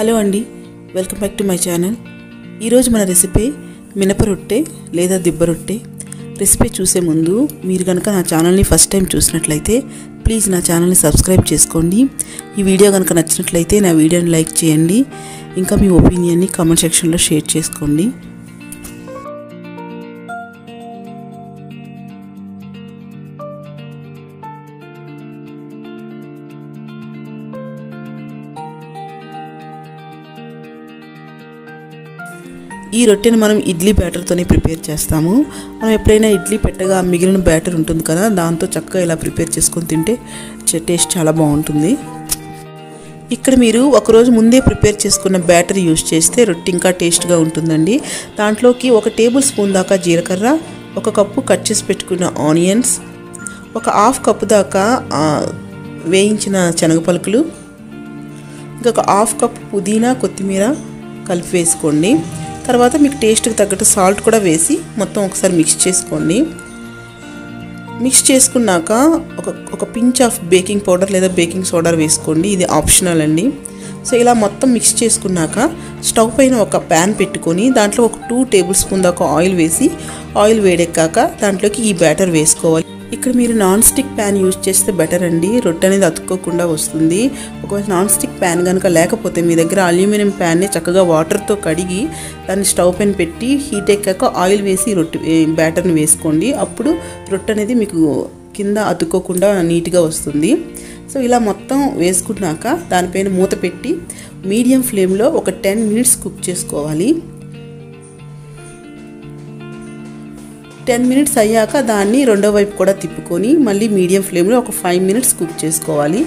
Hello అండి, welcome back to my channel. ఈరోజు మన రెసిపీ మినప రొట్టె లేదా దిబ్బ రొట్టె. రెసిపీ చూసే ముందు మీరు కనుక నా ఛానల్ని ఫస్ట్ టైం చూసినట్లయితే ప్లీజ్ నా ఛానల్ని సబ్స్క్రైబ్ చేసుకోండి. ఈ వీడియో కనుక నచ్చినట్లయితే నా వీడియోని లైక్ చేయండి. ఇంకా మీ ఒపీనియన్ని కామెంట్ సెక్షన్లో షేర్ చేసుకోండి. ఈ రొట్టెని మనం ఇడ్లీ బ్యాటర్తోనే ప్రిపేర్ చేస్తాము. మనం ఎప్పుడైనా ఇడ్లీ పెట్టగా మిగిలిన బ్యాటర్ ఉంటుంది కదా, దాంతో చక్కగా ఇలా ప్రిపేర్ చేసుకొని తింటే టేస్ట్ చాలా బాగుంటుంది. ఇక్కడ మీరు ఒకరోజు ముందే ప్రిపేర్ చేసుకున్న బ్యాటర్ యూజ్ చేస్తే రొట్టె ఇంకా టేస్ట్గా ఉంటుందండి. దాంట్లోకి 1 టేబుల్ స్పూన్ దాకా జీలకర్ర, 1 కప్పు కట్ చేసి పెట్టుకున్న ఆనియన్స్, 1/2 కప్పు దాకా వేయించిన శనగ పలుకులు, ఇంకొక 1/2 కప్పు పుదీనా కొత్తిమీర కలిపి వేసుకోండి. తర్వాత మీకు టేస్ట్కి తగ్గట్టు సాల్ట్ కూడా వేసి మొత్తం ఒకసారి మిక్స్ చేసుకోండి. మిక్స్ చేసుకున్నాక ఒక పించ్ ఆఫ్ బేకింగ్ పౌడర్ లేదా బేకింగ్ సోడా వేసుకోండి. ఇది ఆప్షనల్ అండి. సో ఇలా మొత్తం మిక్స్ చేసుకున్నాక స్టవ్ పైన ఒక ప్యాన్ పెట్టుకొని దాంట్లో ఒక 2 టేబుల్ స్పూన్ దాకా ఆయిల్ వేసి, ఆయిల్ వేడెక్కాక దాంట్లోకి ఈ బ్యాటర్ వేసుకోవాలి. ఇక్కడ మీరు నాన్ స్టిక్ ప్యాన్ యూజ్ చేస్తే బెటర్ అండి, రొట్టె అనేది అతుక్కోకుండా వస్తుంది. ఒకవేళ నాన్ స్టిక్ ప్యాన్ కనుక లేకపోతే మీ దగ్గర అల్యూమినియం ప్యాన్ని చక్కగా వాటర్తో కడిగి దాన్ని స్టవ్ పైన పెట్టి హీట్ ఎక్కాక ఆయిల్ వేసి బ్యాటర్ని వేసుకోండి. అప్పుడు రొట్టె అనేది మీకు కింద అతుక్కోకుండా నీట్గా వస్తుంది. సో ఇలా మొత్తం వేసుకున్నాక దానిపైన మూత పెట్టి మీడియం ఫ్లేమ్లో ఒక 10 మినిట్స్ కుక్ చేసుకోవాలి. 10 మినిట్స్ అయ్యాక దాన్ని రెండో వైపు కూడా తిప్పుకొని మళ్ళీ మీడియం ఫ్లేమ్లో ఒక 5 మినిట్స్ కుక్ చేసుకోవాలి.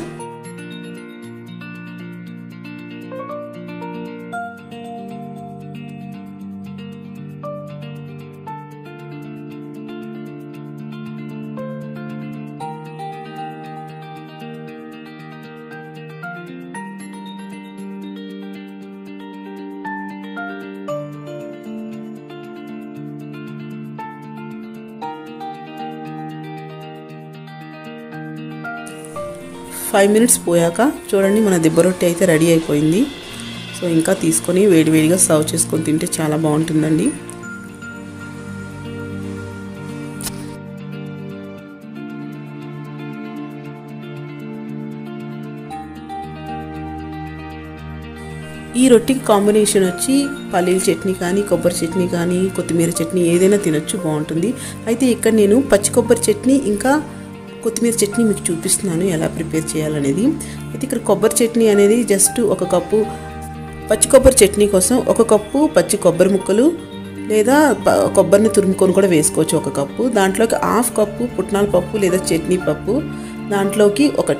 ఫైవ్ మినిట్స్ పోయాక చూడండి, మన దిబ్బ రొట్టె అయితే రెడీ అయిపోయింది. సో ఇంకా తీసుకొని వేడివేడిగా సర్వ్ చేసుకొని తింటే చాలా బాగుంటుందండి. ఈ రొట్టెకి కాంబినేషన్ వచ్చి పల్లీల చట్నీ కానీ, కొబ్బరి చట్నీ కానీ, కొత్తిమీర చట్నీ ఏదైనా తినొచ్చు, బాగుంటుంది. అయితే ఇక్కడ నేను పచ్చి కొబ్బరి చట్నీ ఇంకా కొత్తిమీర చట్నీ మీకు చూపిస్తున్నాను ఎలా ప్రిపేర్ చేయాలనేది. అయితే ఇక్కడ కొబ్బరి చట్నీ అనేది జస్ట్ 1 కప్పు, పచ్చి కొబ్బరి చట్నీ కోసం 1 కప్పు పచ్చి కొబ్బరి ముక్కలు లేదా కొబ్బరిని తురుముకొని కూడా వేసుకోవచ్చు 1 కప్పు. దాంట్లోకి 1/2 కప్పు పుట్నాల పప్పు లేదా చట్నీ పప్పు, దాంట్లోకి ఒక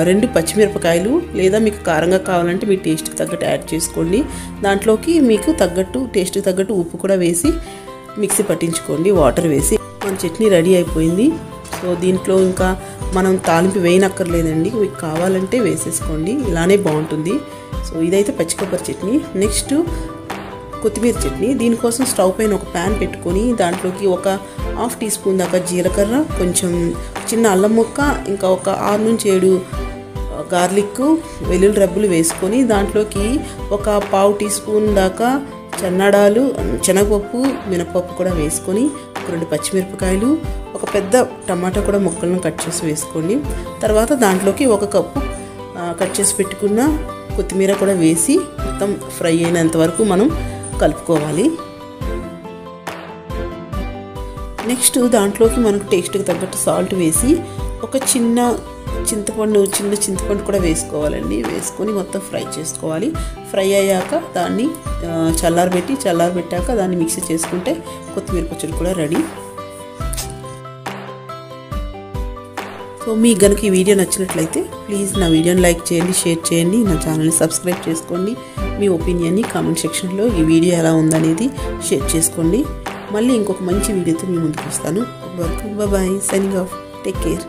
2 పచ్చిమిరపకాయలు లేదా మీకు కారంగా కావాలంటే మీ టేస్ట్కి తగ్గట్టు యాడ్ చేసుకోండి. దాంట్లోకి మీకు తగ్గట్టు టేస్ట్కి తగ్గట్టు ఉప్పు కూడా వేసి మిక్సీ పట్టించుకోండి వాటర్ వేసి. మన చట్నీ రెడీ అయిపోయింది. సో దీంట్లో ఇంకా మనం తాలింపు వేయనక్కర్లేదండి, మీకు కావాలంటే వేసేసుకోండి, ఇలానే బాగుంటుంది. సో ఇదైతే పచ్చి కొబ్బరి చట్నీ. నెక్స్ట్ కొత్తిమీర చట్నీ. దీనికోసం స్టవ్ పైన ఒక ప్యాన్ పెట్టుకొని దాంట్లోకి ఒక 1/2 టీ స్పూన్ దాకా జీలకర్ర, కొంచెం చిన్న అల్లం ముక్క, ఇంకా ఒక 6 నుంచి 7 గార్లిక్ వెల్లుల్లి రబ్బులు వేసుకొని దాంట్లోకి ఒక 1/2 టీ స్పూన్ దాకా చెన్నాడాలు, శనగపప్పు, మినపప్పు కూడా వేసుకొని, ఒక 2 పచ్చిమిరపకాయలు, ఒక పెద్ద టమాటా కూడా ముక్కలను కట్ చేసి వేసుకోండి. తర్వాత దాంట్లోకి 1 కప్పు కట్ చేసి పెట్టుకున్న కొత్తిమీర కూడా వేసి మొత్తం ఫ్రై అయినంత వరకు మనం కలుపుకోవాలి. నెక్స్ట్ దాంట్లోకి మనకు టేస్ట్కి తగ్గట్టు సాల్ట్ వేసి ఒక చిన్న చింతపండు కూడా వేసుకోవాలండి. వేసుకొని మొత్తం ఫ్రై చేసుకోవాలి. ఫ్రై అయ్యాక దాన్ని చల్లారబెట్టాక దాన్ని మిక్సీ చేసుకుంటే కొత్తిమీర పచ్చడి కూడా రెడీ. సో మీకు కనుక ఈ వీడియో నచ్చినట్లయితే ప్లీజ్ నా వీడియోని లైక్ చేయండి, షేర్ చేయండి, నా ఛానల్ని సబ్స్క్రైబ్ చేసుకోండి. మీ ఒపీనియన్ని కామెంట్ సెక్షన్లో ఈ వీడియో ఎలా ఉందనేది షేర్ చేసుకోండి. మళ్ళీ ఇంకొక మంచి వీడియోతో మీ ముందుకు వస్తాను. Bye, signing off, take care.